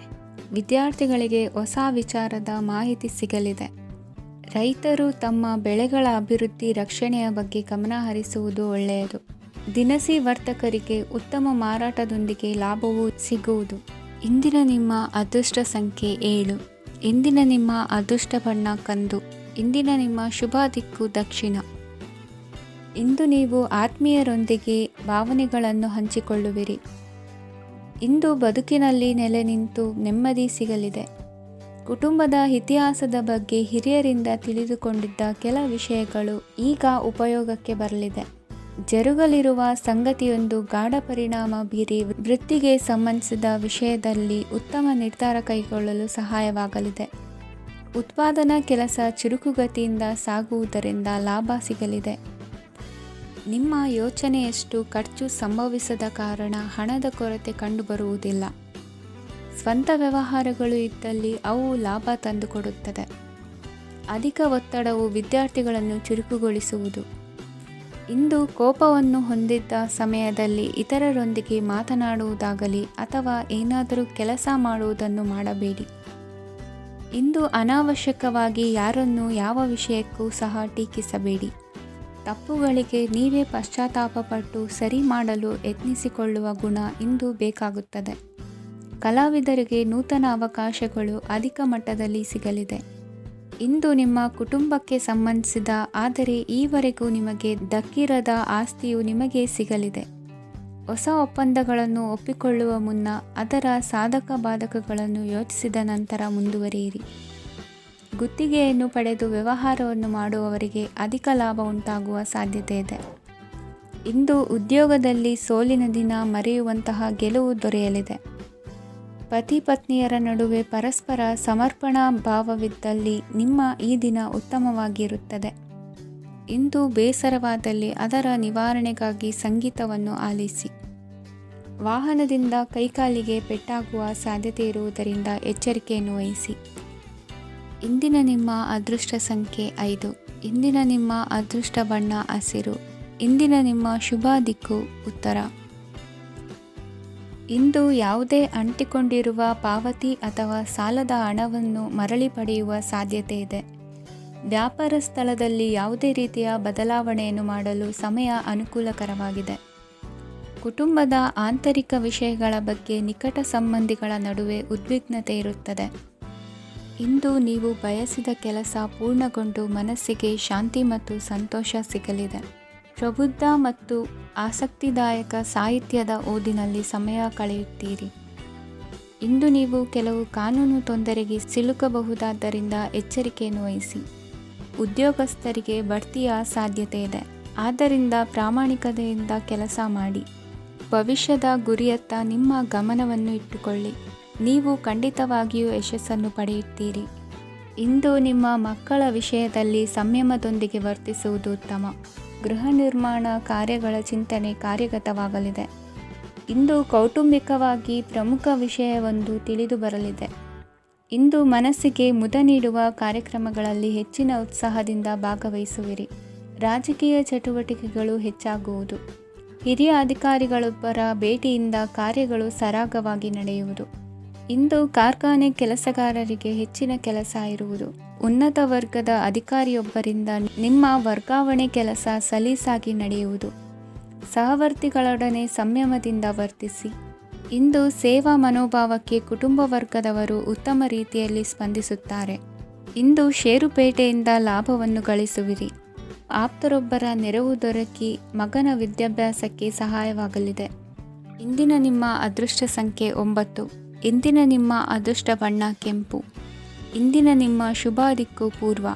ವಿದ್ಯಾರ್ಥಿಗಳಿಗೆ ಹೊಸ ವಿಚಾರದ ಮಾಹಿತಿ ಸಿಗಲಿದೆ. ರೈತರು ತಮ್ಮ ಬೆಳೆಗಳ ಅಭಿವೃದ್ಧಿ ರಕ್ಷಣೆಯ ಬಗ್ಗೆ ಗಮನ ಹರಿಸುವುದು ಒಳ್ಳೆಯದು. ದಿನಸಿ ವರ್ತಕರಿಗೆ ಉತ್ತಮ ಮಾರಾಟದೊಂದಿಗೆ ಲಾಭವೂ ಸಿಗುವುದು. ಇಂದಿನ ನಿಮ್ಮ ಅದೃಷ್ಟ ಸಂಖ್ಯೆ 7. ಇಂದಿನ ನಿಮ್ಮ ಅದೃಷ್ಟ ಬಣ್ಣ ಕಂದು. ಇಂದಿನ ನಿಮ್ಮ ಶುಭ ದಿಕ್ಕು ದಕ್ಷಿಣ. ಇಂದು ನೀವು ಆತ್ಮೀಯರೊಂದಿಗೆ ಭಾವನೆಗಳನ್ನು ಹಂಚಿಕೊಳ್ಳುವಿರಿ. ಇಂದು ಬದುಕಿನಲ್ಲಿ ನೆಲೆ ನಿಂತು ನೆಮ್ಮದಿ ಸಿಗಲಿದೆ. ಕುಟುಂಬದ ಇತಿಹಾಸದ ಬಗ್ಗೆ ಹಿರಿಯರಿಂದ ತಿಳಿದುಕೊಂಡಿದ್ದ ಕೆಲ ವಿಷಯಗಳು ಈಗ ಉಪಯೋಗಕ್ಕೆ ಬರಲಿದೆ. ಜರುಗಲಿರುವ ಸಂಗತಿಯೊಂದು ಗಾಢ ಪರಿಣಾಮ ಬೀರಿ ವೃತ್ತಿಗೆ ಸಂಬಂಧಿಸಿದ ವಿಷಯದಲ್ಲಿ ಉತ್ತಮ ನಿರ್ಧಾರ ಕೈಗೊಳ್ಳಲು ಸಹಾಯವಾಗಲಿದೆ. ಉತ್ಪಾದನಾ ಕೆಲಸ ಚುರುಕುಗತಿಯಿಂದ ಸಾಗುವುದರಿಂದ ಲಾಭ ಸಿಗಲಿದೆ. ನಿಮ್ಮ ಯೋಚನೆಯಷ್ಟು ಖರ್ಚು ಸಂಭವಿಸದ ಕಾರಣ ಹಣದ ಕೊರತೆ ಕಂಡುಬರುವುದಿಲ್ಲ. ಸ್ವಂತ ವ್ಯವಹಾರಗಳು ಇದ್ದಲ್ಲಿ ಅವು ಲಾಭ ತಂದುಕೊಡುತ್ತದೆ. ಅಧಿಕ ಒತ್ತಡವು ವಿದ್ಯಾರ್ಥಿಗಳನ್ನು ಚುರುಕುಗೊಳಿಸುವುದು. ಇಂದು ಕೋಪವನ್ನು ಹೊಂದಿದ್ದ ಸಮಯದಲ್ಲಿ ಇತರರೊಂದಿಗೆ ಮಾತನಾಡುವುದಾಗಲಿ ಅಥವಾ ಏನಾದರೂ ಕೆಲಸ ಮಾಡುವುದನ್ನು ಮಾಡಬೇಡಿ. ಇಂದು ಅನಾವಶ್ಯಕವಾಗಿ ಯಾರನ್ನೂ ಯಾವ ವಿಷಯಕ್ಕೂ ಸಹ ಟೀಕಿಸಬೇಡಿ. ತಪ್ಪುಗಳಿಗೆ ನೀವೇ ಪಶ್ಚಾತ್ತಾಪಪಟ್ಟು ಸರಿ ಮಾಡಲು ಯತ್ನಿಸಿಕೊಳ್ಳುವ ಗುಣ ಇಂದು ಬೇಕಾಗುತ್ತದೆ. ಕಲಾವಿದರಿಗೆ ನೂತನ ಅವಕಾಶಗಳು ಅಧಿಕ ಮಟ್ಟದಲ್ಲಿ ಸಿಗಲಿದೆ. ಇಂದು ನಿಮ್ಮ ಕುಟುಂಬಕ್ಕೆ ಸಂಬಂಧಿಸಿದ ಆದರೆ ಈವರೆಗೂ ನಿಮಗೆ ದಕ್ಕಿರದ ಆಸ್ತಿಯು ನಿಮಗೆ ಸಿಗಲಿದೆ. ಹೊಸ ಒಪ್ಪಂದಗಳನ್ನು ಒಪ್ಪಿಕೊಳ್ಳುವ ಮುನ್ನ ಅದರ ಸಾಧಕ ಬಾಧಕಗಳನ್ನು ಯೋಚಿಸಿದ ನಂತರ ಮುಂದುವರಿಯಿರಿ. ಗುತ್ತಿಗೆಯನ್ನು ಪಡೆದು ವ್ಯವಹಾರವನ್ನು ಮಾಡುವವರಿಗೆ ಅಧಿಕ ಲಾಭ ಉಂಟಾಗುವ ಸಾಧ್ಯತೆ ಇದೆ. ಇಂದು ಉದ್ಯೋಗದಲ್ಲಿ ಸೋಲಿನ ದಿನ ಮರೆಯುವಂತಹ ಗೆಲುವು ದೊರೆಯಲಿದೆ. ಪತಿ ಪತ್ನಿಯರ ನಡುವೆ ಪರಸ್ಪರ ಸಮರ್ಪಣಾ ಭಾವವಿದ್ದಲ್ಲಿ ನಿಮ್ಮ ಈ ದಿನ ಉತ್ತಮವಾಗಿರುತ್ತದೆ. ಇಂದು ಬೇಸರವಾದಲ್ಲಿ ಅದರ ನಿವಾರಣೆಗಾಗಿ ಸಂಗೀತವನ್ನು ಆಲಿಸಿ. ವಾಹನದಿಂದ ಕೈಕಾಲಿಗೆ ಪೆಟ್ಟಾಗುವ ಸಾಧ್ಯತೆ ಇರುವುದರಿಂದ ಎಚ್ಚರಿಕೆಯನ್ನು ವಹಿಸಿ. ಇಂದಿನ ನಿಮ್ಮ ಅದೃಷ್ಟ ಸಂಖ್ಯೆ 5. ಇಂದಿನ ನಿಮ್ಮ ಅದೃಷ್ಟ ಬಣ್ಣ ಹಸಿರು. ಇಂದಿನ ನಿಮ್ಮ ಶುಭ ದಿಕ್ಕು ಉತ್ತರ. ಇಂದು ಯಾವುದೇ ಅಂಟಿಕೊಂಡಿರುವ ಪಾವತಿ ಅಥವಾ ಸಾಲದ ಹಣವನ್ನು ಮರಳಿ ಪಡೆಯುವ ಸಾಧ್ಯತೆ ಇದೆ. ವ್ಯಾಪಾರ ಸ್ಥಳದಲ್ಲಿ ಯಾವುದೇ ರೀತಿಯ ಬದಲಾವಣೆಯನ್ನು ಮಾಡಲು ಸಮಯ ಅನುಕೂಲಕರವಾಗಿದೆ. ಕುಟುಂಬದ ಆಂತರಿಕ ವಿಷಯಗಳ ಬಗ್ಗೆ ನಿಕಟ ಸಂಬಂಧಿಗಳ ನಡುವೆ ಉದ್ವಿಗ್ನತೆ ಇರುತ್ತದೆ. ಇಂದು ನೀವು ಬಯಸಿದ ಕೆಲಸ ಪೂರ್ಣಗೊಂಡು ಮನಸ್ಸಿಗೆ ಶಾಂತಿ ಮತ್ತು ಸಂತೋಷ ಸಿಗಲಿದೆ. ಪ್ರಬುದ್ಧ ಮತ್ತು ಆಸಕ್ತಿದಾಯಕ ಸಾಹಿತ್ಯದ ಓದಿನಲ್ಲಿ ಸಮಯ ಕಳೆಯುತ್ತೀರಿ. ಇಂದು ನೀವು ಕೆಲವು ಕಾನೂನು ತೊಂದರೆಗೆ ಸಿಲುಕಬಹುದಾದ್ದರಿಂದ ಎಚ್ಚರಿಕೆಯನ್ನು ವಹಿಸಿ. ಉದ್ಯೋಗಸ್ಥರಿಗೆ ಬಡ್ತಿಯ ಸಾಧ್ಯತೆ ಇದೆ. ಆದ್ದರಿಂದ ಪ್ರಾಮಾಣಿಕತೆಯಿಂದ ಕೆಲಸ ಮಾಡಿ. ಭವಿಷ್ಯದ ಗುರಿಯತ್ತ ನಿಮ್ಮ ಗಮನವನ್ನು ಇಟ್ಟುಕೊಳ್ಳಿ. ನೀವು ಖಂಡಿತವಾಗಿಯೂ ಯಶಸ್ಸನ್ನು ಪಡೆಯುತ್ತೀರಿ. ಇಂದು ನಿಮ್ಮ ಮಕ್ಕಳ ವಿಷಯದಲ್ಲಿ ಸಂಯಮದೊಂದಿಗೆ ವರ್ತಿಸುವುದು ಉತ್ತಮ. ಗೃಹ ನಿರ್ಮಾಣ ಕಾರ್ಯಗಳ ಚಿಂತನೆ ಕಾರ್ಯಗತವಾಗಲಿದೆ. ಇಂದು ಕೌಟುಂಬಿಕವಾಗಿ ಪ್ರಮುಖ ವಿಷಯವೊಂದು ತಿಳಿದು ಬರಲಿದೆ. ಇಂದು ಮನಸ್ಸಿಗೆ ಮುದ ನೀಡುವ ಕಾರ್ಯಕ್ರಮಗಳಲ್ಲಿ ಹೆಚ್ಚಿನ ಉತ್ಸಾಹದಿಂದ ಭಾಗವಹಿಸುವಿರಿ. ರಾಜಕೀಯ ಚಟುವಟಿಕೆಗಳು ಹೆಚ್ಚಾಗುವುದು. ಹಿರಿಯ ಅಧಿಕಾರಿಗಳೊಬ್ಬರ ಭೇಟಿಯಿಂದ ಕಾರ್ಯಗಳು ಸರಾಗವಾಗಿ ನಡೆಯುವುದು. ಇಂದು ಕಾರ್ಖಾನೆ ಕೆಲಸಗಾರರಿಗೆ ಹೆಚ್ಚಿನ ಕೆಲಸ ಇರುವುದು. ಉನ್ನತ ವರ್ಗದ ಅಧಿಕಾರಿಯೊಬ್ಬರಿಂದ ನಿಮ್ಮ ವರ್ಗಾವಣೆ ಕೆಲಸ ಸಲೀಸಾಗಿ ನಡೆಯುವುದು. ಸಹವರ್ತಿಗಳೊಡನೆ ಸಂಯಮದಿಂದ ವರ್ತಿಸಿ. ಇಂದು ಸೇವಾ ಮನೋಭಾವಕ್ಕೆ ಕುಟುಂಬ ವರ್ಗದವರು ಉತ್ತಮ ರೀತಿಯಲ್ಲಿ ಸ್ಪಂದಿಸುತ್ತಾರೆ. ಇಂದು ಷೇರುಪೇಟೆಯಿಂದ ಲಾಭವನ್ನು ಗಳಿಸುವಿರಿ. ಆಪ್ತರೊಬ್ಬರ ನೆರವು ದೊರಕಿ ಮಗನ ವಿದ್ಯಾಭ್ಯಾಸಕ್ಕೆ ಸಹಾಯವಾಗಲಿದೆ. ಇಂದಿನ ನಿಮ್ಮ ಅದೃಷ್ಟ ಸಂಖ್ಯೆ 9. ಇಂದಿನ ನಿಮ್ಮ ಅದೃಷ್ಟ ಬಣ್ಣ ಕೆಂಪು. ಇಂದಿನ ನಿಮ್ಮ ಶುಭ ದಿಕ್ಕು ಪೂರ್ವ.